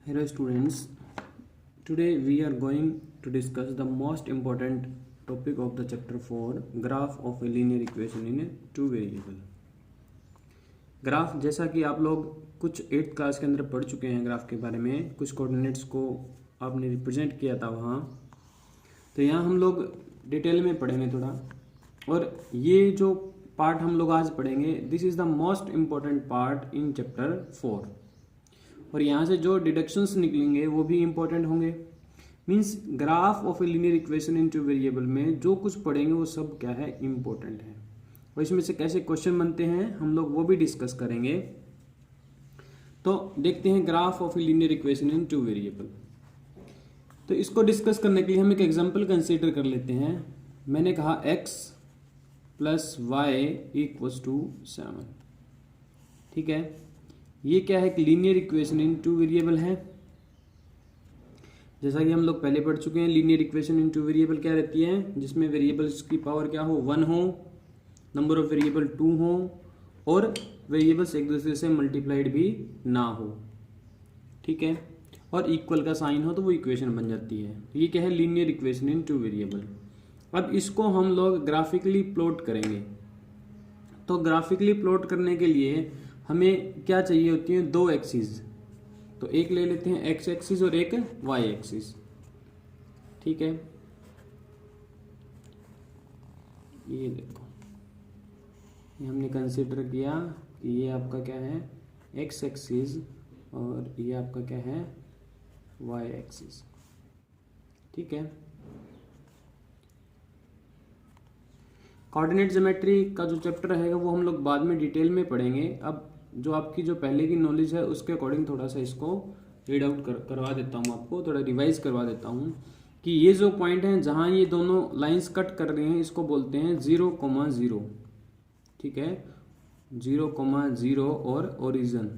Hello students, today we are going to discuss the most important topic of the chapter 4, graph of a linear equation in a two variable. Graph, जैसा कि आप लोग कुछ 8th class के अंदर पढ़ चुके हैं ग्राफ के बारे में, कुछ कोऑर्डिनेट्स को आपने रिप्रेजेंट किया था वहाँ, तो यहाँ हम लोग डिटेल में पढ़ेंगे थोड़ा। और ये जो पार्ट हम लोग आज पढ़ेंगे, this is the most important part in chapter 4। और यहाँ से जो डिडक्शंस निकलेंगे वो भी इम्पोर्टेंट होंगे। Means graph of A linear equation in two variable में जो कुछ पढ़ेंगे वो सब क्या है, इम्पोर्टेंट है। और इसमें से कैसे क्वेश्चन बनते हैं हम लोग वो भी डिस्कस करेंगे। तो देखते हैं graph of A linear equation in two variable. तो इसको डिस्कस करने के लिए हम एक एग्जांपल कंसीडर कर लेते हैं। मैंने कहा x plus y equals to 7। ठीक है, ये क्या है, एक linear equation in two variable है। जैसा कि हम लोग पहले पढ़ चुके हैं, linear equation in two variable क्या रहती है, जिसमें वेरिएबल्स की पावर क्या हो, 1 हो, नंबर ऑफ वेरिएबल 2 हो और वेरिएबल्स एक दूसरे से मल्टीप्लाइड भी ना हो। ठीक है, और इक्वल का साइन हो तो वो इक्वेशन बन जाती है। ये क्या है, linear equation in two variable. अब इसको हम लोग ग्राफिकली प्लॉट करेंगे। तो ग्राफिकली प्लॉट करने के लिए हमें क्या चाहिए होती है, दो एक्सिस। तो एक ले लेते हैं एक्स एक्सिस और एक वाई एक्सिस। ठीक है, ये देखो, ये हमने कंसीडर किया कि ये आपका क्या है, एक्स एक्सिस, और ये आपका क्या है, वाई एक्सिस। ठीक है, कोऑर्डिनेट ज्योमेट्री का जो चैप्टर रहेगा वो हम लोग बाद में डिटेल में पढ़ेंगे। अब जो आपकी जो पहले की नॉलेज है उसके अकॉर्डिंग थोड़ा सा इसको रीड आउट करवा देता हूँ, आपको थोड़ा रिवाइज करवा देता हूँ कि ये जो पॉइंट हैं जहाँ ये दोनों लाइंस कट कर रहे हैं, इसको बोलते हैं 0,0। ठीक है, 0,0 और ओरिजिन,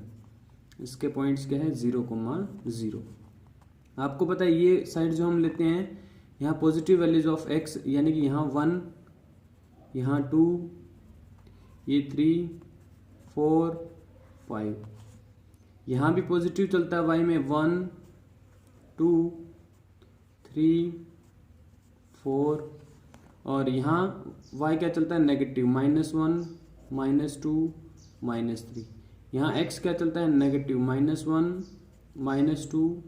इसके पॉइंट्स क्या है, 0,0। आपको पता है ये साइड जो हम लेते हैं, यहाँ पॉजिटिव वैल्यूज ऑफ x, यानी कि यहाँ 1, यहाँ 2, ये 3, 4, 5। यहाँ भी पॉजिटिव चलता है y में 1, 2, 3, 4, और यहाँ y क्या चलता है, नेगेटिव, -1, -2, -3। यहाँ x क्या चलता है, नेगेटिव, -1, -2,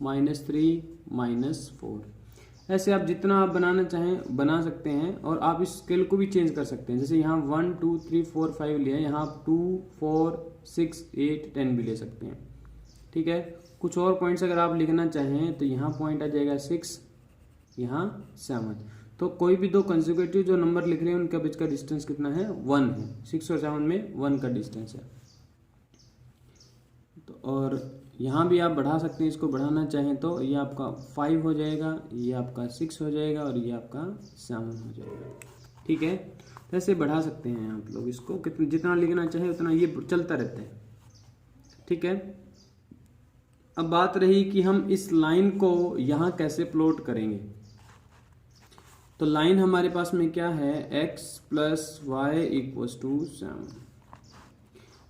-3, -4। ऐसे आप जितना आप बनाना चाहें बना सकते हैं, और आप इस स्केल को भी चेंज कर सकते हैं। जैसे यहाँ 1, 2, 3, 4, 5 लिया, यहाँ आप 2, 4, 6, 8, 10 भी ले सकते हैं। ठीक है, कुछ और पॉइंट्स अगर आप लिखना चाहें तो यहाँ पॉइंट आ जाएगा 6, यहाँ 7। तो कोई भी दो कंसेक्यूटिव जो नंबर लिख रहे हैं उनके बीच का डिस्टेंस कितना है, 1 है। 6 और 7 में 1 का डिस्टेंस है। तो और यहाँ भी आप बढ़ा सकते हैं, इसको बढ़ाना चाहें तो ये आपका 5 हो जाएगा, ये आपका 6 हो जाएगा और ये आपका 7 हो जाएगा। ठीक है, तो ऐसे बढ़ा सकते हैं आप लोग इसको, कितना जितना लिखना चाहे उतना, ये चलता रहता है। ठीक है, अब बात रही कि हम इस लाइन को यहाँ कैसे प्लॉट करेंगे। तो लाइन हमारे पास में क्या है, x plus y equals to 7।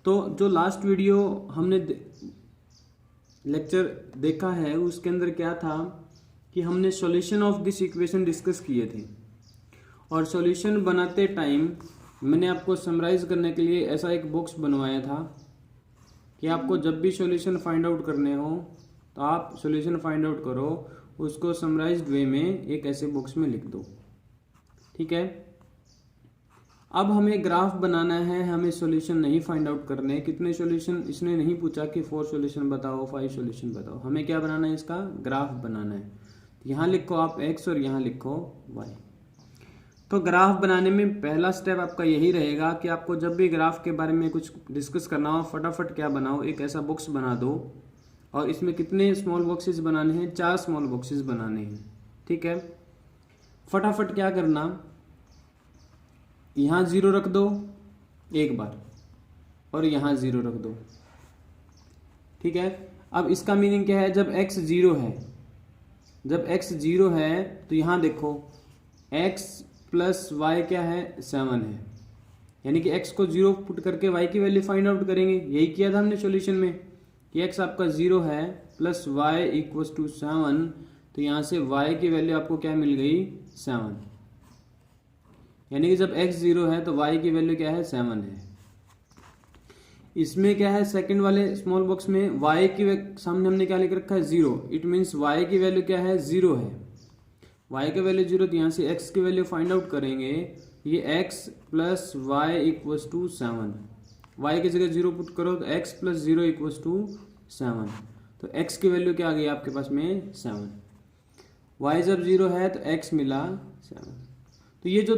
तो जो लास्ट वीडियो हमने लेक्चर देखा है उसके अंदर क्या था कि हमने solution of this equation discuss किए थे, और सॉल्यूशन बनाते टाइम मैंने आपको समराइज करने के लिए ऐसा एक बॉक्स बनवाया था कि आपको जब भी सॉल्यूशन फाइंड आउट करने हो तो आप सॉल्यूशन फाइंड आउट करो, उसको समराइज्ड वे में एक ऐसे बॉक्स में लिख दो। ठीक है, अब हमें ग्राफ बनाना है, हमें सॉल्यूशन नहीं फाइंड आउट करने। कितने सॉल्यूशन, इसने नहीं पूछा कि 4 सॉल्यूशन बताओ, 5 सॉल्यूशन बताओ, हमें क्या बनाना है, इसका ग्राफ बनाना है। यहाँ लिखो आप x और यहाँ लिखो y। तो ग्राफ बनाने में पहला स्टेप आपका यही रहेगा कि आपको जब भी ग्राफ के बारे में कुछ डिस्कस करना हो, फटाफट क्या बनाओ, एक ऐसा बॉक्स बना दो, और इसमें कितने स्मॉल बॉक्सेस बनाने हैं, 4 स्मॉल बॉक्सेस बनाने हैं। ठीक है, फटाफट क्या करना, यहाँ 0 रख दो एक बार, और यहाँ 0 रख दो। ठीक है, अब इसका मीनिंग क्या है, जब x 0 है, जब x 0 है तो यहाँ देखो x प्लस वाई क्या है, 7 है, यानी कि x को 0 पुट करके y की वैल्यू फाइंड आउट करेंगे। यही किया था हमने सॉल्यूशन में कि x आपका 0 है प्लस वाई इक्वल्स टू 7, तो यहाँ से y की वैल्यू आपको क्या मिल गई 7, यानी कि जब x 0 है तो y की वैल्यू क्या है 7 है। इसमें क्या है सेकंड वाले स्मॉल बॉक्स में y की सामने हमने क्या लिख रखा है 0, इट मीन्स y की वैल्यू क्या है 0 है, y की वैल्यू 0, तो यहाँ से x की वैल्यू फाइंड आउट करेंगे, ये x plus y equals to 7, y की जगह 0 पुट करो तो x प्लस 0 इक्वल्स टू 7, तो x की वैल्यू क्या आ गई आपके पास में 7, y जब 0 है तो x मिला 7। तो ये जो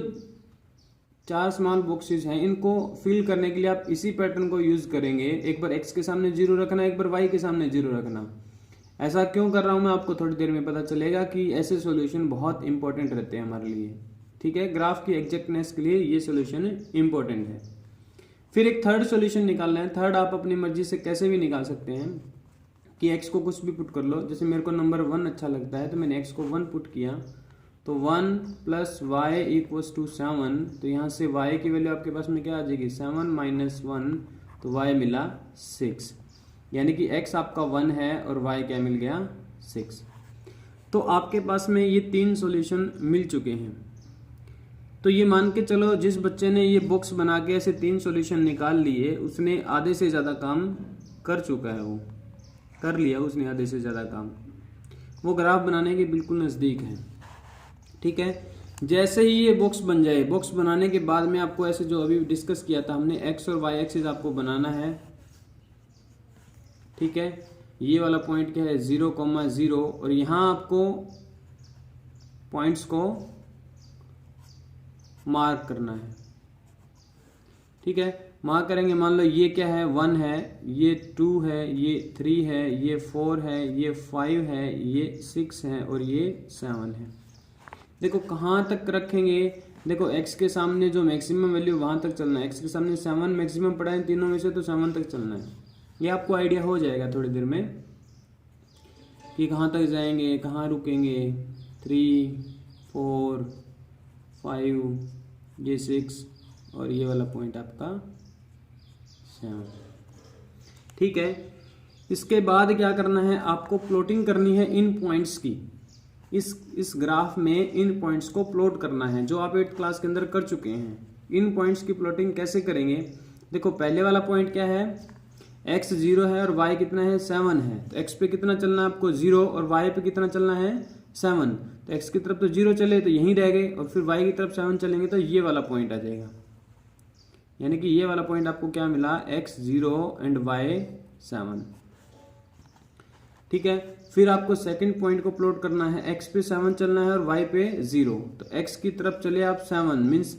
4 स्मॉल बॉक्सेस हैं इनको फिल करने के लिए आप इसी पैटर्न को यूज करेंगे, एक बार x के सामने 0 रखना, एक बार y के सामने 0 रखना। ऐसा क्यों कर रहा हूं मैं आपको थोड़ी देर में पता चलेगा कि ऐसे सॉल्यूशन बहुत इंपॉर्टेंट रहते हैं हमारे लिए, ठीक है। ग्राफ की एग्जैक्टनेस के लिए ये सॉल्यूशन इंपॉर्टेंट है। फिर एक थर्ड सॉल्यूशन निकालना है। थर्ड आप अपनी मर्जी से कैसे भी निकाल सकते हैं कि x को कुछ भी पुट कर लो, जैसे मेरे को नंबर 1 अच्छा लगता है तो मैंने x को 1 पुट किया, तो 1 प्लस वाई इक्वल्स टू 7, तो यहाँ से y की वैल्यू आपके पास में क्या आ जाएगी 7 माइनस 1, तो y मिला 6, यानी कि x आपका 1 है और y क्या मिल गया 6। तो आपके पास में ये 3 सॉल्यूशन मिल चुके हैं। तो ये मान के चलो जिस बच्चे ने ये बॉक्स बना के ऐसे 3 सॉल्यूशन निकाल लिए उसने आधे से ज़्यादा काम कर चुका है, वो कर लिया उसने आधे से ज़्यादा काम, वो ग्राफ बनाने के बिल्कुल नज़दीक है, ठीक है। जैसे ही ये बॉक्स बन जाए, बॉक्स बनाने के बाद में आपको ऐसे जो अभी डिस्कस किया था हमने x और y एक्सिस आपको बनाना है, ठीक है। ये वाला पॉइंट क्या है 0,0 और यहाँ आपको पॉइंट्स को मार्क करना है, ठीक है। मार्क करेंगे, मान लो ये क्या है 1 है, ये 2 है, ये 3 है, ये 4 है, ये 5 है, ये 6 है और ये 7 है। देखो कहाँ तक रखेंगे, देखो x के सामने जो मैक्सिमम वैल्यू वहां तक चलना है, x के सामने 7 मैक्सिमम पड़ा है तीनों में से, तो 7 तक चलना है। ये आपको आइडिया हो जाएगा थोड़ी देर में कि कहाँ तक जाएंगे, कहाँ रुकेंगे, 3, 4, 5, ये 6 और ये वाला पॉइंट आपका 7, ठीक है। इसके बाद क्या करना है, आपको प्लॉटिंग करनी है इन पॉइंट्स की, इस ग्राफ में इन पॉइंट्स को प्लॉट करना है जो आप 8th क्लास के अंदर कर चुके हैं। इन पॉइंट्स की प्लॉटिंग कैसे करेंगे, देखो पहले वाला पॉइंट क्या है x 0 है और y कितना है 7 है, तो x पे कितना चलना है आपको 0 और y पे कितना चलना है 7, तो x की तरफ तो 0 चले तो यहीं रह गए और फिर y की तरफ 7 चलेंगे तो ये वाला पॉइंट आ जाएगा, यानी कि ये वाला पॉइंट आपको क्या मिला x 0 एंड y 7, ठीक है। फिर आपको सेकंड पॉइंट को प्लॉट करना है, x पे 7 चलना है और y पे 0, तो x की तरफ चले आप 7 मीन्स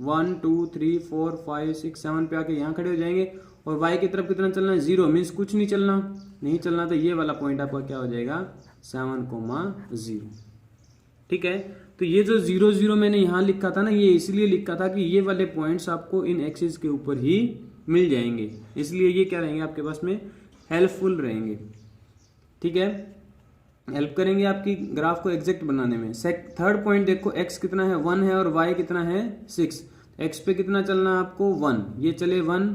1 2 3 4 5 6 7 पे आके यहाँ खड़े हो जाएंगे और y की तरफ कितना चलना है 0 मीन्स कुछ नहीं चलना, तो ये वाला पॉइंट आपका क्या हो जाएगा 7,0, ठीक है। तो ये जो 0 0 मैंने यहाँ लिखा था ना, ये इसलिए लिखा था कि ये वाले पॉइंट्स आपको इन एक्सिस के ऊपर ही मिल जाएंगे, इसलिए ये क्या रहेंगे आपके पास में हेल्पफुल रहेंगे, ठीक है, हेल्प करेंगे आपकी ग्राफ को एग्जैक्ट बनाने में। थर्ड पॉइंट देखो x कितना है 1 है और y कितना है 6, x पे कितना चलना है आपको 1, ये चले 1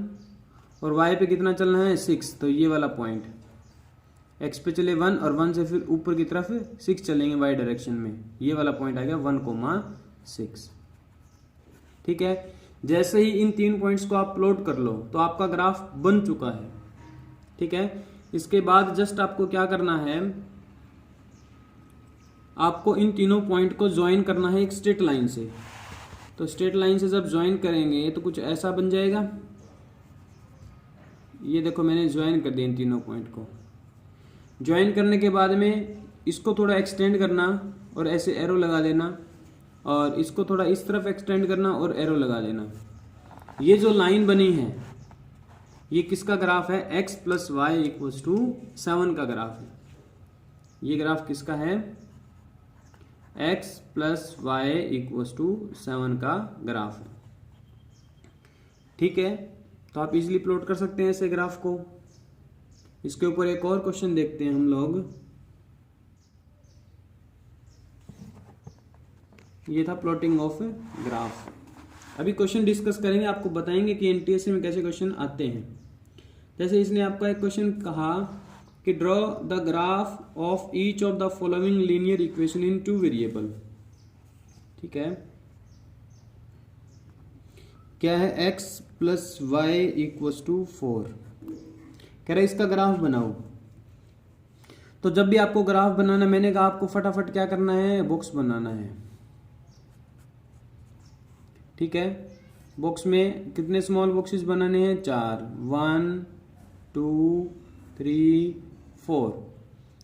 और y पे कितना चलना है 6, तो ये वाला पॉइंट x पे चले 1 और 1 से फिर ऊपर की तरफ 6 चलेंगे y डायरेक्शन में, ये वाला पॉइंट आ गया 1,6, ठीक है। जैसे ही इन 3 पॉइंट्स को आप प्लॉट कर लो तो आपका ग्राफ बन चुका है, ठीक है। इसके बाद जस्ट आपको क्या करना है, आपको इन तीनों पॉइंट को ज्वाइन करना है एक स्ट्रेट लाइन से, तो स्ट्रेट लाइन से जब ज्वाइन करेंगे तो कुछ ऐसा बन जाएगा, ये देखो मैंने ज्वाइन कर दिया इन तीनों पॉइंट को। ज्वाइन करने के बाद में इसको थोड़ा एक्सटेंड करना और ऐसे एरो लगा देना और इसको थोड़ा इस तरफ एक्सटेंड करना और एरो लगा देना। ये जो लाइन बनी है ये किसका ग्राफ है, x plus y equals to 7 का ग्राफ है। ये ग्राफ किसका है, x plus y equals to 7 का ग्राफ है, ठीक है। तो आप इजीली प्लॉट कर सकते हैं ऐसे ग्राफ को। इसके ऊपर एक और क्वेश्चन देखते हैं हम लोग, ये था प्लॉटिंग ऑफ ग्राफ। अभी क्वेश्चन डिस्कस करेंगे, आपको बताएंगे कि एनटीएससी में कैसे क्वेश्चन आते हैं। जैसे इसने आपका एक क्वेश्चन कहा कि draw the graph of each of the following linear equation in two variable. ठीक है, क्या है, x plus y equals to 4। कह रहा है इसका ग्राफ बनाओ। तो जब भी आपको ग्राफ बनाना, मैंने कहा आपको फटाफट क्या करना है, बॉक्स बनाना है। ठीक है, बॉक्स में कितने स्मॉल बॉक्सेस बनाने हैं, 4, 1 2 3 4।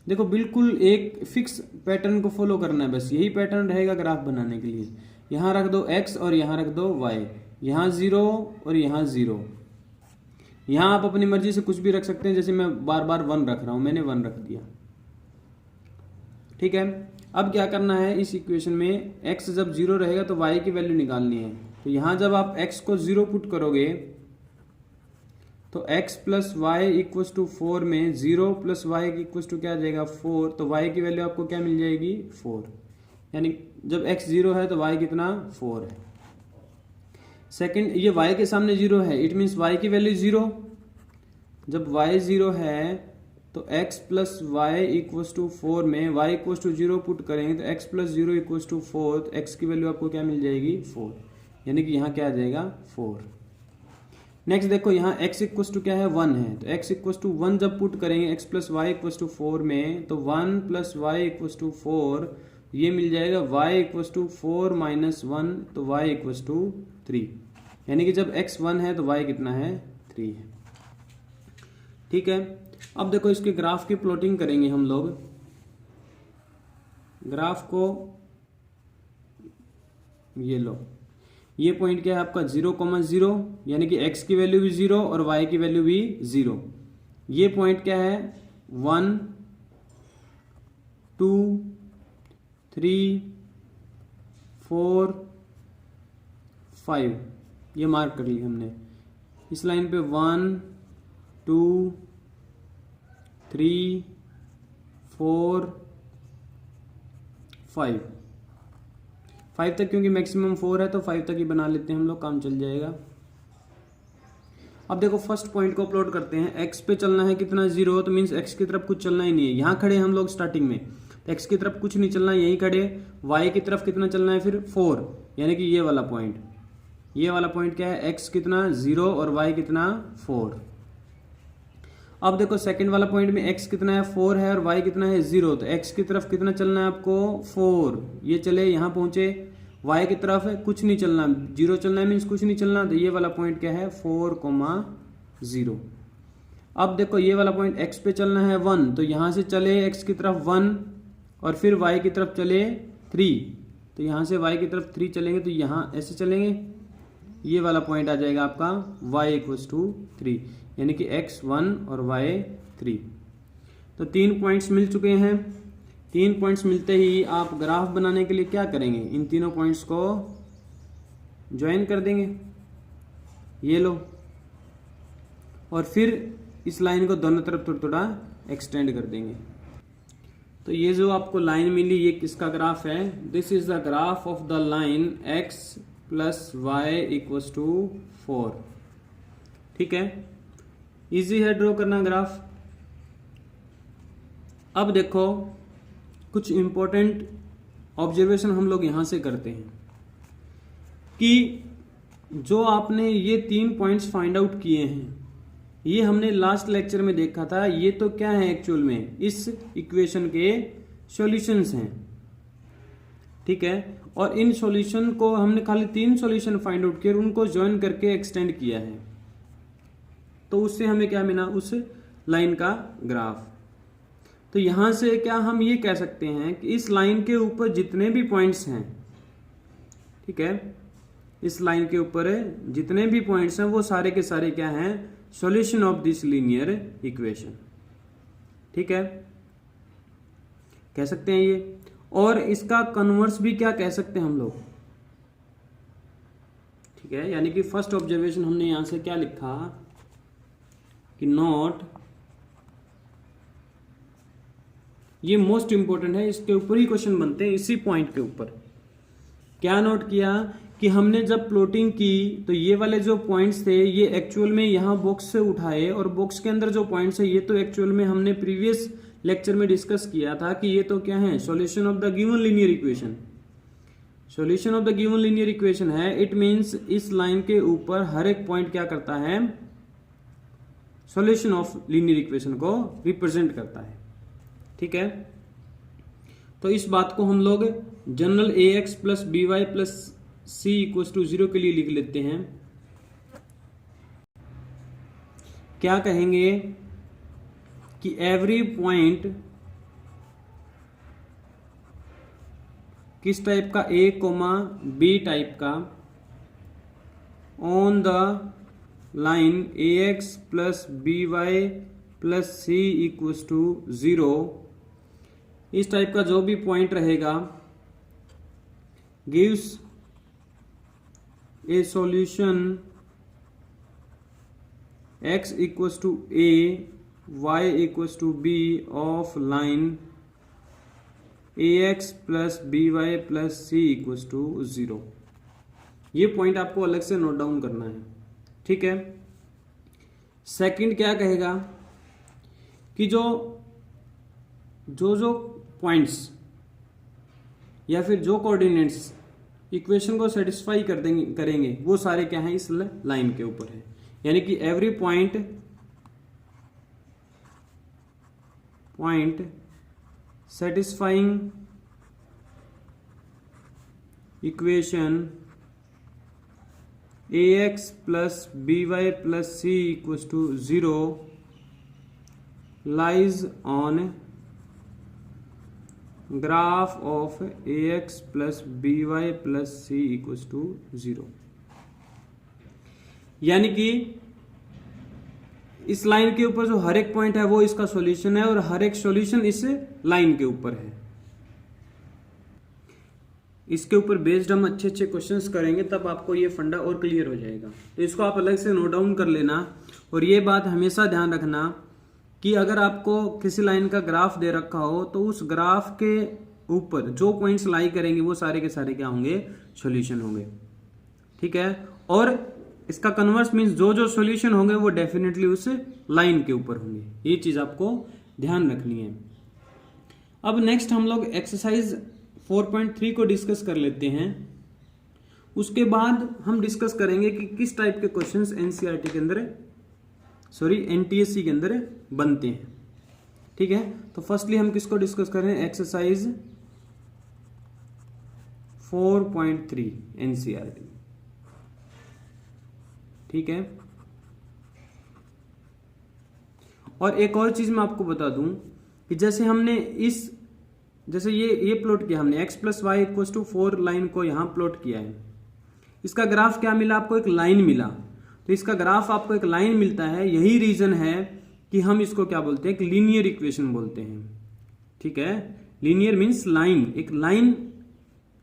देखो बिल्कुल एक फिक्स पैटर्न को फॉलो करना है, बस यही पैटर्न रहेगा ग्राफ बनाने के लिए। यहां रख दो x और यहां रख दो y, यहां 0 और यहां 0। यहां आप अपनी मर्जी से कुछ भी रख सकते हैं, जैसे मैं बार बार 1 रख रहा हूं, मैंने 1 रख दिया। ठीक है, अब क्या करना है, इस इक्वेशन में x जब 0 रहेगा तो y की वैल्यू निकालनी है। तो यहां जब आप x को 0 पुट करोगे तो x plus y equals to 4 में 0 प्लस वाई इक्वल्स टू क्या आ जाएगा, 4। तो y की वैल्यू आपको क्या मिल जाएगी, 4। यानी जब x 0 है तो y कितना, 4 है। सेकंड, ये y के सामने 0 है, इट मीन्स y की वैल्यू 0। जब y 0 है तो x plus y equals to 4 में y इक्वल्स टू 0 पुट करेंगे तो x प्लस 0 इक्वल्स टू 4, तो x की वैल्यू आपको क्या मिल जाएगी, 4। यानी कि यहाँ क्या आ जाएगा, 4। नेक्स्ट देखो, यहाँ x इक्वल्स टू क्या है, 1 है। तो x इक्वल्स टू 1 जब पुट करेंगे x plus y equals to 4 में, तो 1 प्लस वाई इक्वल्स टू 4, ये मिल जाएगा y इक्वल्स टू 4 माइनस 1, तो y इक्वल्स टू 3। यानी कि जब x 1 है तो y कितना है, 3 है। ठीक है, अब देखो इसके ग्राफ की प्लॉटिंग करेंगे हम लोग। ग्राफ को ये लो, ये पॉइंट क्या है आपका, 0,0, यानी कि x की वैल्यू भी 0 और y की वैल्यू भी 0। ये पॉइंट क्या है, 1 2 3 4 5, ये मार्क कर ली हमने। इस लाइन पे 1 2 3 4 5 तक, क्योंकि मैक्सिमम 4 है तो 5 तक ही बना लेते हैं हम लोग, काम चल जाएगा। अब देखो फर्स्ट पॉइंट को प्लॉट करते हैं। x पे चलना है कितना, 0, तो मीन्स x की तरफ कुछ चलना ही नहीं है। यहाँ खड़े हम लोग स्टार्टिंग में, तो x की तरफ कुछ नहीं चलना, यहीं खड़े। y की तरफ कितना चलना है फिर, 4, यानी कि ये वाला पॉइंट। ये वाला पॉइंट क्या है, x कितना 0 और y कितना 4। अब देखो सेकंड वाला पॉइंट में x कितना है, 4 है और y कितना है 0। तो x की तरफ कितना चलना है आपको, 4, ये चले यहाँ पहुंचे। y की तरफ है कुछ नहीं चलना, 0 चलना है, मीन्स कुछ नहीं चलना। तो ये वाला पॉइंट क्या है, 4,0। अब देखो ये वाला पॉइंट x पे चलना है 1, तो यहां से चले x की तरफ 1 और फिर y की तरफ चले 3। तो यहां से y की तरफ 3 चलेंगे, तो यहाँ ऐसे चलेंगे, ये वाला पॉइंट आ जाएगा आपका y इक्वल्स टू 3, यानी कि x 1 और y 3। तो 3 पॉइंट्स मिल चुके हैं। 3 पॉइंट्स मिलते ही आप ग्राफ बनाने के लिए क्या करेंगे, इन तीनों पॉइंट्स को ज्वाइन कर देंगे, ये लो, और फिर इस लाइन को दोनों तरफ थोड़ा थोड़ा एक्सटेंड कर देंगे। तो ये जो आपको लाइन मिली, ये किसका ग्राफ है, this is the graph of the line x plus y equals to 4। ठीक है, इजी है ड्रॉ करना ग्राफ। अब देखो कुछ इंपॉर्टेंट ऑब्जर्वेशन हम लोग यहां से करते हैं कि जो आपने ये 3 पॉइंट्स फाइंड आउट किए हैं, ये हमने लास्ट लेक्चर में देखा था। ये तो क्या है एक्चुअल में, इस इक्वेशन के सॉल्यूशंस हैं। ठीक है, और इन सॉल्यूशन को हमने खाली 3 सॉल्यूशन फाइंड आउट किए और उनको ज्वाइन करके एक्सटेंड किया है। तो उससे हमें क्या मिला, उस लाइन का ग्राफ। तो यहां से क्या हम ये कह सकते हैं कि इस लाइन के ऊपर जितने भी पॉइंट्स हैं, ठीक है, इस लाइन के ऊपर जितने भी पॉइंट्स हैं वो सारे के सारे क्या हैं, solution of this linear equation. ठीक है, कह सकते हैं ये। और इसका कन्वर्स भी क्या कह सकते हैं हम लोग। ठीक है, यानी कि फर्स्ट ऑब्जर्वेशन हमने यहां से क्या लिखा कि नोट, ये मोस्ट इंपोर्टेंट है, इसके ऊपर ही क्वेश्चन बनते हैं, इसी पॉइंट के ऊपर। क्या नोट किया कि हमने जब प्लॉटिंग की तो ये वाले जो पॉइंट्स थे ये एक्चुअल में यहाँ बॉक्स से उठाए, और बॉक्स के अंदर जो पॉइंट्स है ये तो एक्चुअल में हमने प्रीवियस लेक्चर में डिस्कस किया था कि ये तो क्या है, solution of the given linear equation. Solution of the given linear equation है, इट मींस इस लाइन के ऊपर हर एक पॉइंट क्या करता है, सॉल्यूशन ऑफ लीनियर इक्वेशन को रिप्रेजेंट करता है। ठीक है, तो इस बात को हम लोग general ax plus b y plus c equal to 0 के लिए लिख लेते हैं। क्या कहेंगे कि एवरी पॉइंट किस टाइप का, ए कोमा बी टाइप का, on the line ax plus b y plus c equals to 0, इस टाइप का जो भी पॉइंट रहेगा gives a solution x equals to a, y equals to b of line ax plus b y plus c equals to 0। ये point आपको अलग से note down करना है। ठीक है, सेकंड क्या कहेगा कि जो पॉइंट्स या फिर जो कोऑर्डिनेट्स इक्वेशन को सेटिस्फाई करेंगे वो सारे क्या हैं, इस लाइन के ऊपर है। यानी कि every point satisfying equation ax plus b y plus c equals to 0 lies on graph of ax plus b y plus c equals to 0। यानी कि इस लाइन के ऊपर जो हर एक पॉइंट है वो इसका सॉल्यूशन है, और हर एक सॉल्यूशन इस लाइन के ऊपर है। इसके ऊपर बेस्ड हम अच्छे अच्छे क्वेश्चंस करेंगे, तब आपको ये फंडा और क्लियर हो जाएगा। तो इसको आप अलग से नोट डाउन कर लेना, और ये बात हमेशा ध्यान रखना कि अगर आपको किसी लाइन का ग्राफ दे रखा हो तो उस ग्राफ के ऊपर जो पॉइंट्स लाई करेंगे वो सारे के सारे क्या होंगे, सॉल्यूशन होंगे। ठीक है, और इसका कन्वर्स मीन्स जो जो सॉल्यूशन होंगे वो डेफिनेटली उस लाइन के ऊपर होंगे। ये चीज आपको ध्यान रखनी है। अब नेक्स्ट हम लोग एक्सरसाइज 4.3 को डिस्कस कर लेते हैं। उसके बाद हम डिस्कस करेंगे कि किस टाइप के क्वेश्चंस एनसीईआरटी के अंदर, एनटीएससी के अंदर बनते हैं। ठीक है, तो फर्स्टली हम किसको डिस्कस कर रहे हैं, एक्सरसाइज 4.3 एनसीईआरटी। ठीक है, और एक और चीज मैं आपको बता दूं कि जैसे हमने जैसे ये प्लॉट किया हमने x plus y equal to 4 line को यहां प्लॉट किया है। इसका ग्राफ क्या मिला आपको, एक लाइन मिला। तो इसका ग्राफ आपको एक लाइन मिलता है, यही रीजन है कि हम इसको क्या बोलते हैं, एक लीनियर इक्वेशन बोलते हैं। ठीक है, लीनियर मीन्स लाइन, एक लाइन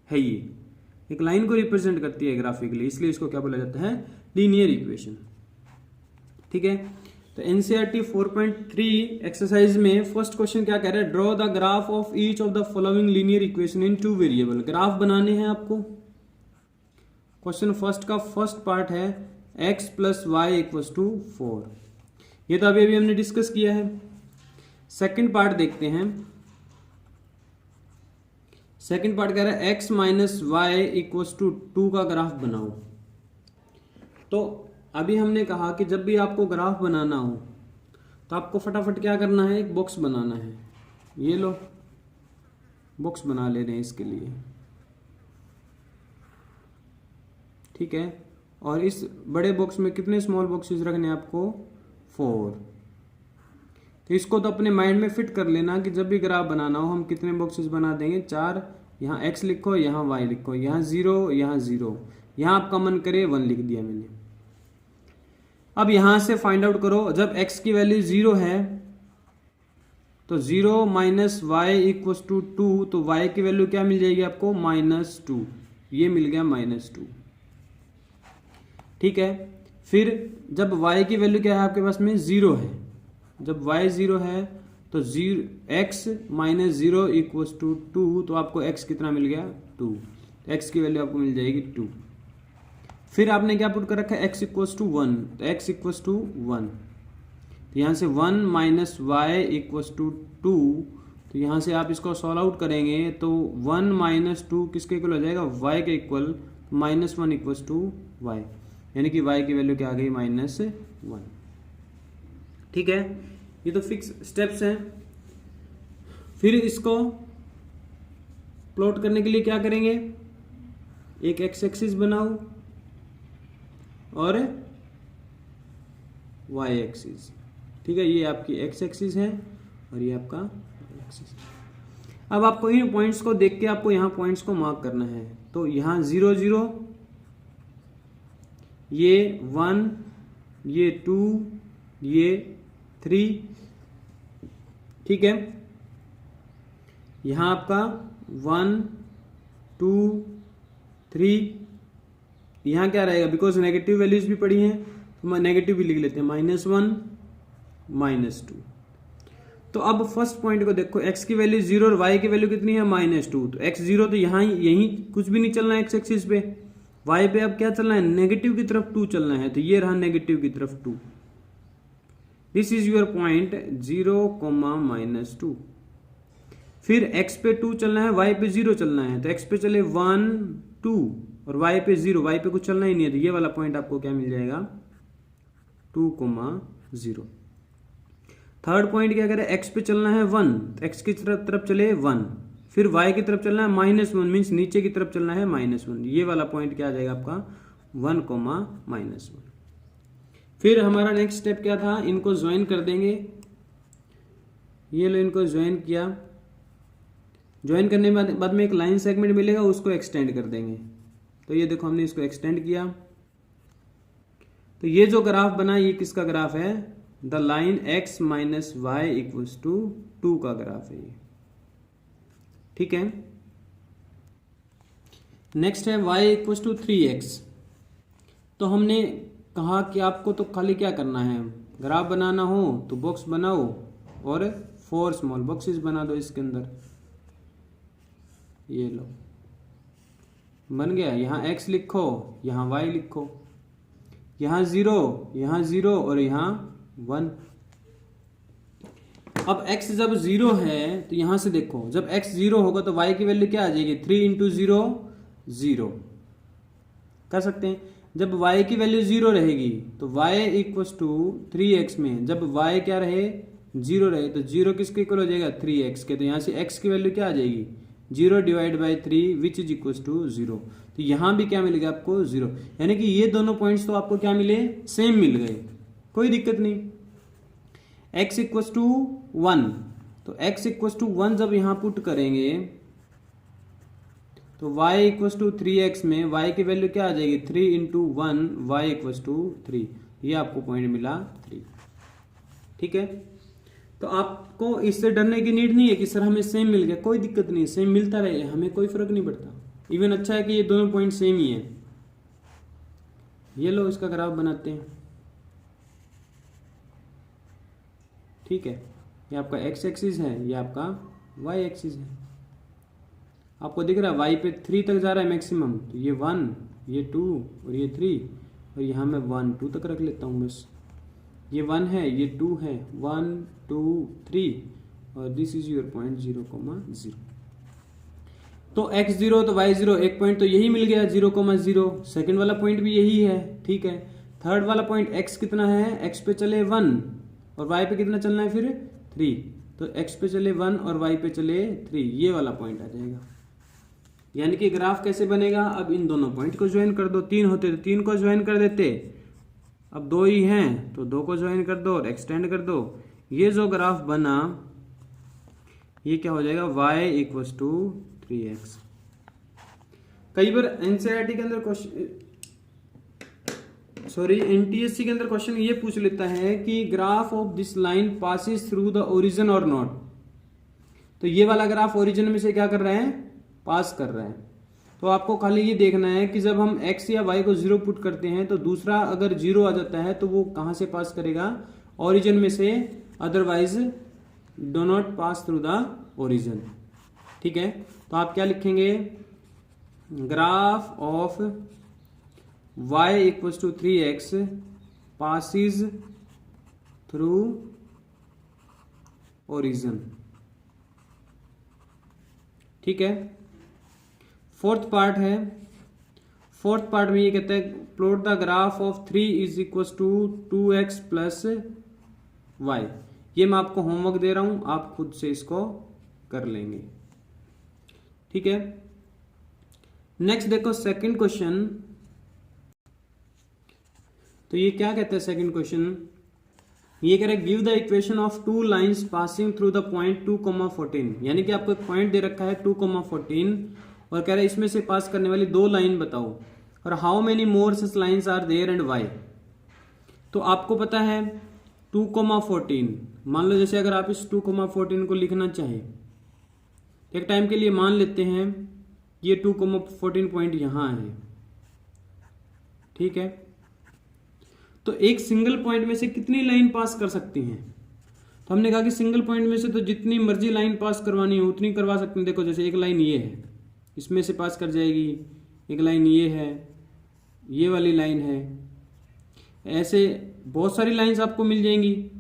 है, ये एक लाइन को रिप्रेजेंट करती है ग्राफिकली, इसलिए इसको क्या बोला जाता है, लीनियर इक्वेशन। ठीक है, तो एनसीईआरटी 4.3 एक्सरसाइज में फर्स्ट क्वेश्चन क्या कह रहा है, draw the graph of each of the following linear equation in 2 variable. Graph बनाने हैं आपको। क्वेश्चन फर्स्ट का फर्स्ट पार्ट है x plus y equal to 4। ये तो अभी हमने डिस्कस किया है। सेकंड पार्ट देखते हैं। सेकंड पार्ट कह रहा है x minus y equal to 2 का ग्राफ बनाओ। तो अभी हमने कहा कि जब भी आपको ग्राफ बनाना हो तो आपको फटाफट क्या करना है, एक बॉक्स बनाना है। ये लो बॉक्स बना ले रहे हैं इसके लिए। ठीक है, और इस बड़े बॉक्स में कितने स्मॉल बॉक्सेस रखने हैं आपको, 4। तो इसको तो अपने माइंड में फिट कर लेना कि जब भी ग्राफ बनाना हो हम कितने बॉक्सेस बना देंगे, 4। यहाँ x लिखो, यहाँ y लिखो, यहाँ 0, यहाँ 0, यहाँ आपका मन करे 1 लिख दिया मैंने। अब यहां से फाइंड आउट करो, जब x की वैल्यू 0 है तो 0 माइनस वाई इक्व टू 2, तो y की वैल्यू क्या मिल जाएगी आपको, -2। ये मिल गया -2। ठीक है, फिर जब y की वैल्यू क्या है आपके पास में, 0 है। जब y 0 है तो x माइनस 0 इक्व टू 2, तो आपको x कितना मिल गया, 2। x की वैल्यू आपको मिल जाएगी 2। फिर आपने क्या पुट कर रखा है, x इक्वल्स टू 1, तो x इक्वल्स टू 1, तो यहाँ से 1 माइनस वाई इक्वल्स टू 2, तो यहाँ से आप इसको सॉल्व आउट करेंगे तो 1 माइनस 2 किसके इक्वल हो जाएगा, y के equal, minus 1 equals to y, यानी कि y की वैल्यू क्या आ गई, -1। ठीक है, ये तो फिक्स स्टेप्स हैं। फिर इसको प्लॉट करने के लिए क्या करेंगे, एक एक्स एक्सिस बनाओ और वाई एक्सिस। ठीक है, ये आपकी एक्स एक्सिस है और ये आपका वाई एक्सिस। अब आपको इन पॉइंट्स को देख के आपको यहाँ पॉइंट्स को मार्क करना है। तो यहाँ 0 0, ये 1, ये 2, ये 3। ठीक है, यहाँ आपका 1 2 3, यहाँ क्या रहेगा, बिकॉज नेगेटिव वैल्यूज भी पड़ी हैं तो नेगेटिव भी लिख लेते हैं, -1 -2। तो अब फर्स्ट पॉइंट को देखो, x की वैल्यू 0 और y की वैल्यू कितनी है, -2। तो x 0 तो यहाँ यहीं कुछ भी नहीं चलना है x एक्सिस पे, y पे अब क्या चलना है, नेगेटिव की तरफ 2 चलना है, तो ये रहा नेगेटिव की तरफ 2। This is your point 0, -2। फिर x पे 2 चलना है, y पे 0 चलना है, तो x पे चले 1 2 और y पे 0, y पे कुछ चलना ही नहीं है, तो ये वाला पॉइंट आपको क्या मिल जाएगा, 2, 0। थर्ड पॉइंट क्या करे, x पे चलना है 1, तो x की तरफ चले 1, फिर y की तरफ चलना है -1, मीन्स नीचे की तरफ चलना है -1, ये वाला पॉइंट क्या आ जाएगा आपका 1, -1। फिर हमारा नेक्स्ट स्टेप क्या था, इनको ज्वाइन कर देंगे। ये लो, इनको ज्वाइन किया, ज्वाइन करने के बाद में एक लाइन सेगमेंट मिलेगा, उसको एक्सटेंड कर देंगे। तो ये देखो हमने इसको एक्सटेंड किया, तो ये जो ग्राफ बना ये किसका ग्राफ है, the line x minus y equals to 2 का ग्राफ है ये। ठीक है, नेक्स्ट है y इक्वल्स टू 3x। तो हमने कहा कि आपको तो खाली क्या करना है, ग्राफ बनाना हो तो बॉक्स बनाओ और 4 स्मॉल बॉक्सेस बना दो इसके अंदर। ये लो, बन गया। यहाँ x लिखो, यहाँ y लिखो, यहाँ 0, यहाँ 0 और यहाँ 1। अब x जब 0 है तो यहां से देखो, जब x 0 होगा तो y की वैल्यू क्या आ जाएगी, 3 इंटू 0 0 कर सकते हैं। जब y की वैल्यू 0 रहेगी तो y इक्वल्स टू 3x में जब y क्या रहे, 0 रहे, तो 0 किसके इक्वल हो जाएगा, 3x के। तो यहां से x की वैल्यू क्या आ जाएगी, 0 divide by 3 which is equals to 0। तो यहां भी क्या मिलेगा आपको, 0, यानी कि ये दोनों पॉइंट्स तो आपको क्या मिले, सेम मिल गए, कोई दिक्कत नहीं। x इक्वल्स टू 1, तो x इक्वल्स टू 1 जब यहां पुट करेंगे तो y इक्वल्स टू 3x में y की वैल्यू क्या आ जाएगी, 3 इंटू 1 y इक्वल्स टू 3, ये आपको पॉइंट मिला 3। ठीक है, तो आपको इससे डरने की नीड नहीं है कि सर हमें सेम मिल गया, कोई दिक्कत नहीं, सेम मिलता रहे, हमें कोई फर्क नहीं पड़ता। इवन अच्छा है कि ये दोनों पॉइंट सेम ही है। ये लो, इसका ग्राफ बनाते हैं। ठीक है, ये आपका x एक्सिस है, ये आपका y एक्सिस है। आपको दिख रहा है y पे 3 तक जा रहा है मैक्सिमम, तो ये 1, ये 2 और ये 3, और यहाँ मैं 1 2 तक रख लेता हूँ बस। ये 1 है, ये 2 है, 1 2 3, और दिस इज योर पॉइंट 0, 0। तो x 0 तो y 0, एक पॉइंट तो यही मिल गया 0, 0। सेकेंड वाला पॉइंट भी यही है। ठीक है, थर्ड वाला पॉइंट x कितना है, x पे चले 1 और y पे कितना चलना है फिर 3, तो x पे चले 1 और y पे चले 3, ये वाला पॉइंट आ जाएगा। यानी कि ग्राफ कैसे बनेगा, अब इन दोनों पॉइंट को ज्वाइन कर दो, 3 होते तो 3 को ज्वाइन कर देते, अब 2 ही हैं तो 2 को ज्वाइन कर दो और एक्सटेंड कर दो। ये जो ग्राफ बना ये क्या हो जाएगा, y इक्वल्स टू 3x। कई बार एनसीईआरटी के अंदर क्वेश्चन, सॉरी एनटीएससी के अंदर क्वेश्चन ये पूछ लेता है कि graph of this line passes through the origin और नॉट। तो ये वाला ग्राफ ओरिजिन में से क्या कर रहे हैं, पास कर रहे हैं। तो आपको खाली ये देखना है कि जब हम x या y को 0 पुट करते हैं तो दूसरा अगर 0 आ जाता है तो वो कहां से पास करेगा, ओरिजिन में से, otherwise do not pass through the origin. ठीक है, तो आप क्या लिखेंगे, graph of y equals to 3x passes through origin. ठीक है। फोर्थ पार्ट है, फोर्थ पार्ट में ये कहता है plot the graph of 3 is equals to 2x plus y. ये मैं आपको होमवर्क दे रहा हूं, आप खुद से इसको कर लेंगे। ठीक है। नेक्स्ट देखो सेकंड क्वेश्चन। तो ये क्या कहता है सेकंड क्वेश्चन, ये कह रहा है give the equation of two lines passing through the point 2,14। यानी कि आपको एक पॉइंट दे रखा है 2,14 और कह रहा है इसमें से पास करने वाली दो लाइन बताओ और how many more such lines are there and why. तो आपको पता है 2,14, मान लो जैसे अगर आप इस 2,14 को लिखना चाहें, एक टाइम के लिए मान लेते हैं ये 2,14 पॉइंट यहां है। ठीक है। तो एक सिंगल पॉइंट में से कितनी लाइन पास कर सकती हैं? तो हमने कहा कि सिंगल पॉइंट में से तो जितनी मर्जी लाइन पास करवानी हो उतनी करवा सकते हैं। देखो जैसे एक लाइन ये है, इसमें से पास कर जाएगी, एक लाइन ये है, ये वाली लाइन है, ऐसे बहुत सारी लाइंस आपको मिल जाएंगी,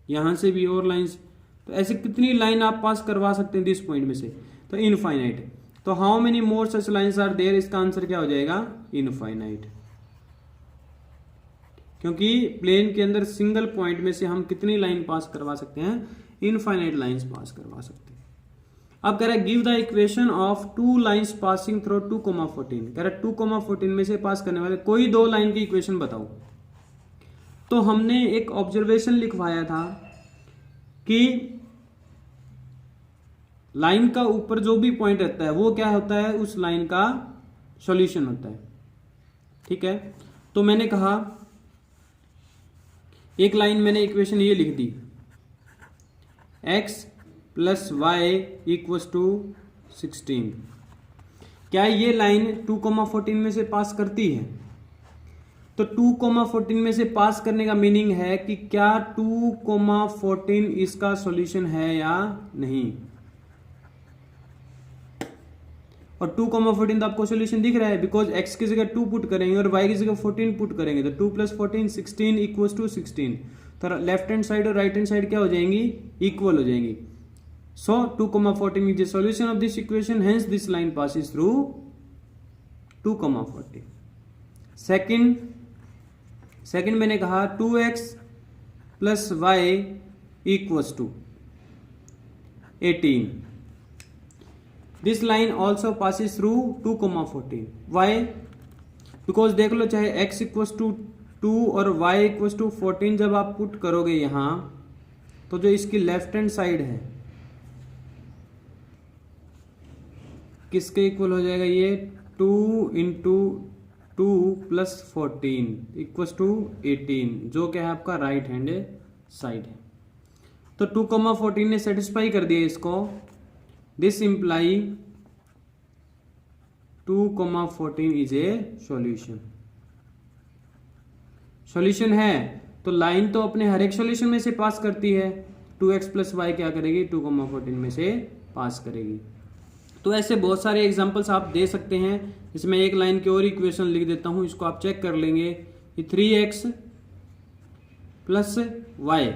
यहां से भी और लाइंस। तो ऐसे कितनी लाइन आप पास करवा सकते हैं दिस पॉइंट में से? तो इनफाइनाइट। तो how many more such lines are there, इसका आंसर क्या हो जाएगा? इनफाइनाइट। क्योंकि प्लेन के अंदर सिंगल पॉइंट में से हम कितनी लाइन पास करवा सकते हैं? इनफाइनाइट लाइंस पास करवा सकते हैं। अब कह रहा है give the equation of two lines passing through 2,14। कह रहा है 2,14 में से पास करने वाले कोई दो लाइन की इक्वेशन बताओ। तो हमने एक ऑब्जर्वेशन लिखवाया था कि लाइन का ऊपर जो भी पॉइंट रहता है वो क्या होता है? उस लाइन का सॉल्यूशन होता है। ठीक है। तो मैंने कहा एक लाइन मैंने इक्वेशन ये लिख दी, x plus y equals to 16। क्या ये लाइन 2,14 में से पास करती है? तो 2,14 में से पास करने का मीनिंग है कि क्या 2,14 इसका सॉल्यूशन है या नहीं। और 2,14 तो आपको सॉल्यूशन दिख रहा है, बिकॉज x की जगह 2 पुट करेंगे और y की जगह 14 पुट करेंगे, तो 2 प्लस 14 16 इक्वल्स टू 16। तो लेफ्ट हैंड साइड और राइट हैंड साइड क्या हो जाएंगी? इक्वल हो जाएंगी। So 2,14 is the solution of this equation, hence this line passes through 2,14। Second मैंने कहा 2x plus y equals to 18। This line also passes through 2,14। Why? Because देख लो चाहे x इक्वल्स टू 2 और y इक्वल्स टू 14 जब आप put करोगे यहां, तो जो इसकी लेफ्ट हैंड साइड है किसके इक्वल हो जाएगा? ये 2 इंटू 2 प्लस 14 इक्वल्स टू 18, जो क्या है आपका राइट हैंड साइड है। तो 2,14 ने सेटिस्फाई कर दिया इसको। This imply 2,14 is a solution. Solution है तो लाइन तो अपने हर एक सॉल्यूशन में से पास करती है। 2x प्लस वाई क्या करेगी? 2,14 में से पास करेगी। तो ऐसे बहुत सारे एग्जांपल्स आप दे सकते हैं। इसमें एक लाइन की और इक्वेशन लिख देता हूं, इसको आप चेक कर लेंगे। ये 3x plus y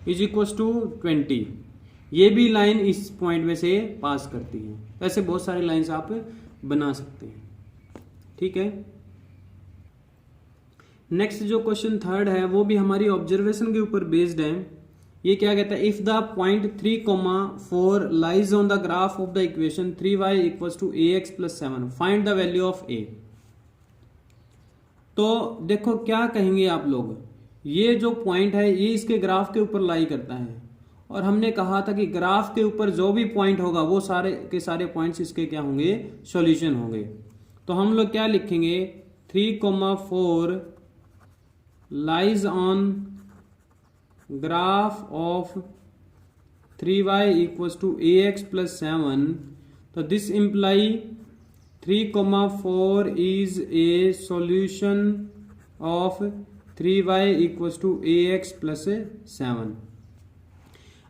is equals to 20, ये भी लाइन इस पॉइंट में से पास करती है। ऐसे बहुत सारी लाइंस आप बना सकते हैं। ठीक है। नेक्स्ट जो क्वेश्चन थर्ड है वो भी हमारी ऑब्जर्वेशन के ऊपर बेस्ड है। ये क्या कहता है? If the point 3,4 lies on the graph of the equation 3y equals to ax plus 7, find the value of a। तो देखो क्या कहेंगे आप लोग, ये जो पॉइंट है ये इसके ग्राफ के ऊपर लाई करता है और हमने कहा था कि ग्राफ के ऊपर जो भी पॉइंट होगा वो सारे के सारे पॉइंट्स इसके क्या होंगे? सॉल्यूशन होंगे। तो हम लोग क्या लिखेंगे? 3,4 lies on graph of 3y equals to ax plus 7। तो this imply 3,4 is a solution of 3y equals to ax plus 7।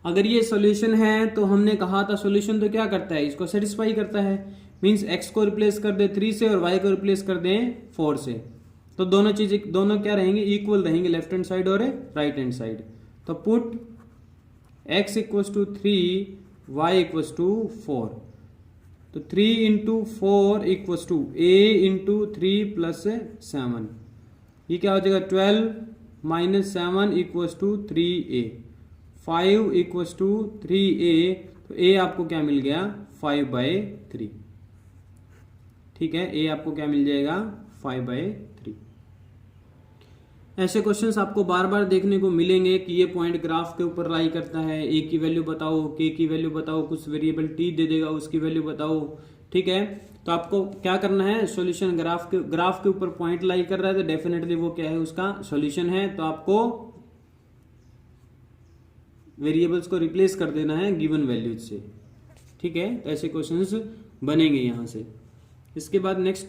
अगर ये सॉल्यूशन है तो हमने कहा था सॉल्यूशन तो क्या करता है? इसको सेटिस्फाई करता है। मीन्स x को रिप्लेस कर दे 3 से और y को रिप्लेस कर दें 4 से, तो दोनों क्या रहेंगे, इक्वल रहेंगे, लेफ्ट हैंड साइड और राइट हैंड साइड। तो put x equals to 3, y equals to 4, तो 3 into 4 equals to a into 3 plus 7, ये क्या हो जाएगा 12 minus 7 equals to 3a, 5 equals to 3a, तो a आपको क्या मिल गया 5/3। ठीक है, a आपको क्या मिल जाएगा 5/3। ऐसे क्वेश्चंस आपको बार बार देखने को मिलेंगे कि ये पॉइंट ग्राफ के ऊपर लाई करता है, a की वैल्यू बताओ, k की वैल्यू बताओ, कुछ वेरिएबल t दे देगा उसकी वैल्यू बताओ। ठीक है, तो आपको क्या करना है, सॉल्यूशन ग्राफ के ऊपर पॉइंट लाई कर रहा है तो डेफिनेटली वो क्या है, उसका सॉल्यूशन है। तो आपको वेरिएबल्स को रिप्लेस कर देना है गिवन वैल्यूज से। ठीक है, तो ऐसे क्वेश्चंस बनेंगे यहां से। इसके बाद नेक्स्ट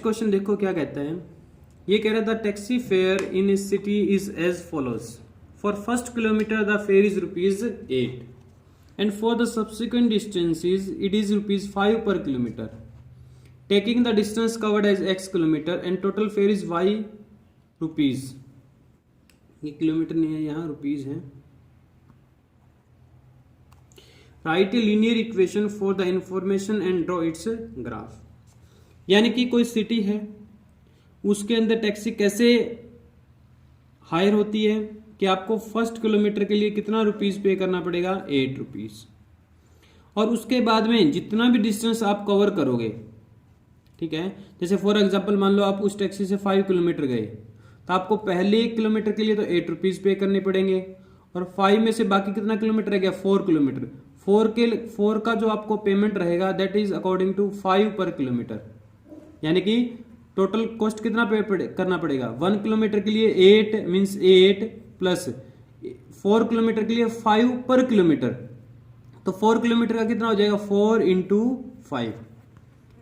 क्वेश्चन देखो क्या कहता है। ये कह रहा था टैक्सी फेयर इन इस city is as follows, for first kilometre the fare is ₹8 and for the subsequent distances it is ₹5 per kilometre, taking the distance covered as x kilometre and total fare is y rupees. ये kilometre नहीं है, यहाँ rupees है। Write a linear equation for the information and draw its graph. यानी कि कोई city है, उसके अंदर टैक्सी कैसे हायर होती है कि आपको फर्स्ट किलोमीटर के लिए कितना रुपीज पे करना पड़ेगा, ₹8, और उसके बाद में जितना भी डिस्टेंस आप कवर करोगे, ठीक है, जैसे फॉर एग्जांपल मान लो आप उस टैक्सी से 5 किलोमीटर गए, तो आपको पहले 1 किलोमीटर के लिए तो ₹8 पे करने पड़ेंगे, और 5 में से बाकी कितना किलोमीटर रह गया, 4 किलोमीटर। 4 का जो आपको पेमेंट रहेगा that is according to 5 per kilometre, यानी कि टोटल कॉस्ट कितना पे करना पड़ेगा, 1 किलोमीटर के लिए 8 मीन्स 8 प्लस 4 किलोमीटर के लिए 5 पर किलोमीटर, तो 4 किलोमीटर का कितना हो जाएगा 4 इंटू 5।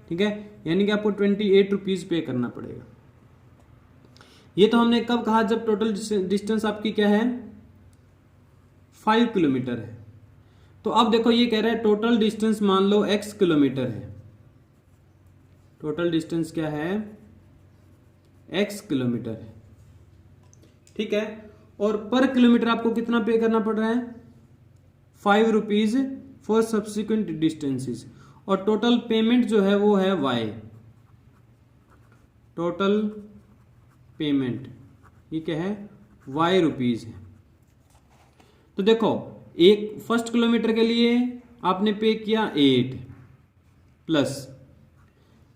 ठीक है, यानी कि आपको ₹28 पे करना पड़ेगा। ये तो हमने कब कहा, जब टोटल डिस्टेंस आपकी क्या है 5 किलोमीटर है। तो अब देखो ये कह रहा है टोटल डिस्टेंस मान लो x किलोमीटर है, टोटल डिस्टेंस क्या है x किलोमीटर है। ठीक है, और पर किलोमीटर आपको कितना पे करना पड़ रहा है, ₹5 फॉर सब्सिक्वेंट डिस्टेंसेस, और टोटल पेमेंट जो है वो है y, टोटल पेमेंट ये क्या है ₹y है। तो देखो एक फर्स्ट किलोमीटर के लिए आपने पे किया 8 प्लस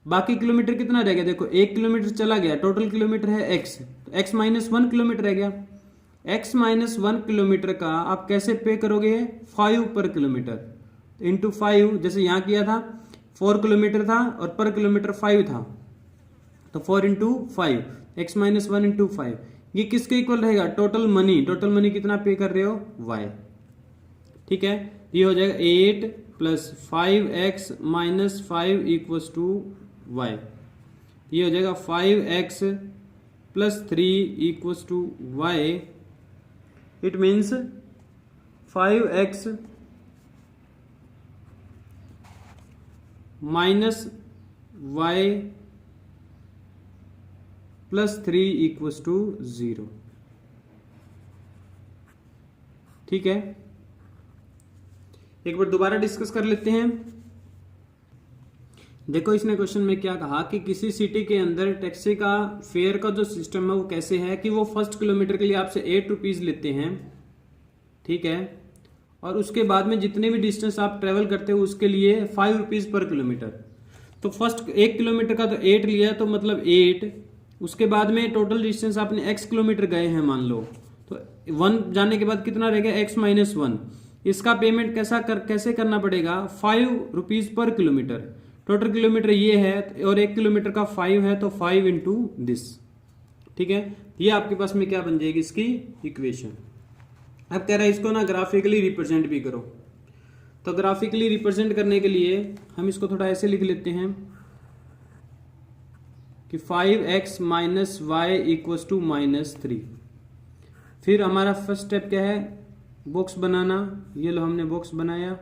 बाकी किलोमीटर कितना रह गया, देखो 1 किलोमीटर चला गया, टोटल किलोमीटर है x, तो x माइनस 1 किलोमीटर रह गया। x माइनस 1 किलोमीटर का आप कैसे पे करोगे, 5 पर किलोमीटर इंटू 5, जैसे यहाँ किया था 4 किलोमीटर था और पर किलोमीटर 5 था, तो 4 इंटू 5, x माइनस 1 इंटू 5, ये किसके इक्वल रहेगा, टोटल मनी कितना पे कर रहे हो y। ठीक है, ये हो जाएगा 8 plus 5x minus 5 equals to y, ये हो जाएगा 5x plus 3 equals to y, it means 5x minus y plus 3 equals to 0। ठीक है, एक बार दोबारा डिस्कस कर लेते हैं। देखो इसने क्वेश्चन में क्या कहा कि किसी सिटी के अंदर टैक्सी का फेयर का जो सिस्टम है वो कैसे है कि वो फर्स्ट किलोमीटर के लिए आपसे ₹8 लेते हैं। ठीक है, और उसके बाद में जितने भी डिस्टेंस आप ट्रेवल करते हो उसके लिए ₹5 पर किलोमीटर। तो फर्स्ट 1 किलोमीटर का तो 8 लिया, तो मतलब 8, उसके बाद में टोटल डिस्टेंस आपने x किलोमीटर गए हैं मान लो, तो 1 जाने के बाद कितना रह गया x माइनस 1, इसका पेमेंट कैसे करना पड़ेगा, ₹5 पर किलोमीटर। टोटल किलोमीटर ये है और 1 किलोमीटर का 5 है, तो 5 इंटू दिस। ठीक है, ये आपके पास में क्या बन जाएगी इसकी इक्वेशन। अब कह रहा है इसको ना ग्राफिकली रिप्रेजेंट भी करो, तो ग्राफिकली रिप्रेजेंट करने के लिए हम इसको थोड़ा ऐसे लिख लेते हैं कि 5x minus y equals to -3। फिर हमारा फर्स्ट स्टेप क्या है, बॉक्स बनाना। ये लो हमने बॉक्स बनाया,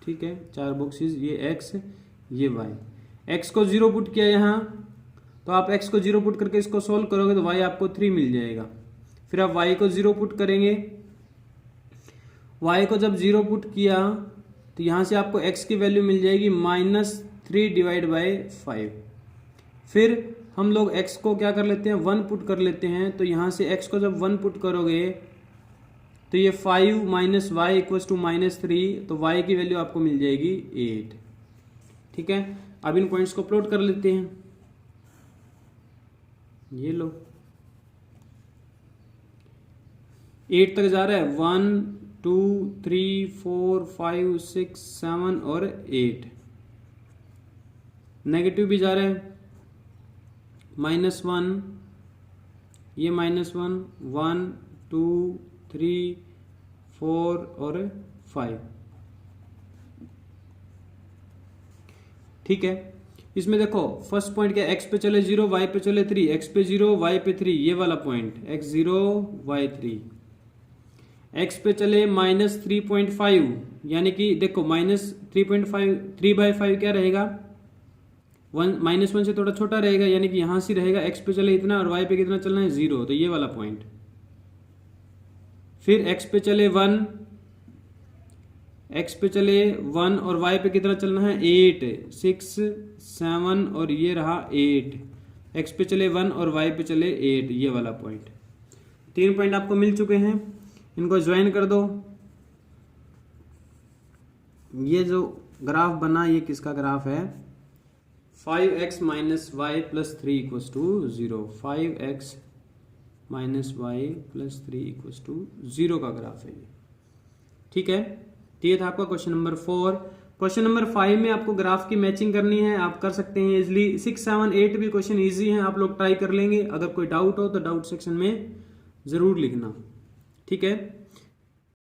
ठीक है, 4 बॉक्सेस, ये एक्स ये वाई। एक्स को 0 पुट किया यहाँ, तो आप एक्स को 0 पुट करके इसको सोल्व करोगे तो वाई आपको 3 मिल जाएगा। फिर आप वाई को 0 पुट करेंगे, वाई को जब 0 पुट किया तो यहाँ से आपको एक्स की वैल्यू मिल जाएगी -3/5। फिर हम लोग x को क्या कर लेते हैं 1 पुट कर लेते हैं, तो यहाँ से x को जब 1 पुट करोगे तो ये 5 - y = -3, तो y की वैल्यू आपको मिल जाएगी 8। ठीक है, अब इन पॉइंट्स को प्लॉट कर लेते हैं। ये लो 8 तक जा रहा है, 1 2 3 4 5 6 7 और 8। नेगेटिव भी जा रहा है, -1, ये -1 1 2 3 4 और 5। ठीक है, इसमें देखो फर्स्ट पॉइंट क्या, x पे चले 0 y पे चले 3, x पे 0 y पे 3, ये वाला पॉइंट x 0 y 3। x पे चले -3.5, यानी कि देखो -3.5 3/5 क्या रहेगा, 1 से थोड़ा छोटा रहेगा, यानी कि यहां से रहेगा x पे चले इतना और y पे कितना चलना है 0, तो ये वाला पॉइंट। फिर x पे चले 1, x पे चले 1 और y पे कितना चलना है 8 6 7 और ये रहा 8। x पे चले 1 और y पे चले 8, ये वाला पॉइंट। 3 पॉइंट आपको मिल चुके हैं, इनको ज्वाइन कर दो। ये जो ग्राफ बना ये किसका ग्राफ है, 5x - y + 3 = 0। 5x - y + 3 = 0 का ग्राफ है ये। ठीक है, ये था आपका क्वेश्चन नंबर 4। क्वेश्चन नंबर 5 में आपको ग्राफ की मैचिंग करनी है, आप कर सकते हैं इजिली। 6 7 8 भी क्वेश्चन इजी हैं, आप लोग ट्राई कर लेंगे। अगर कोई डाउट हो तो डाउट सेक्शन में जरूर लिखना। ठीक है।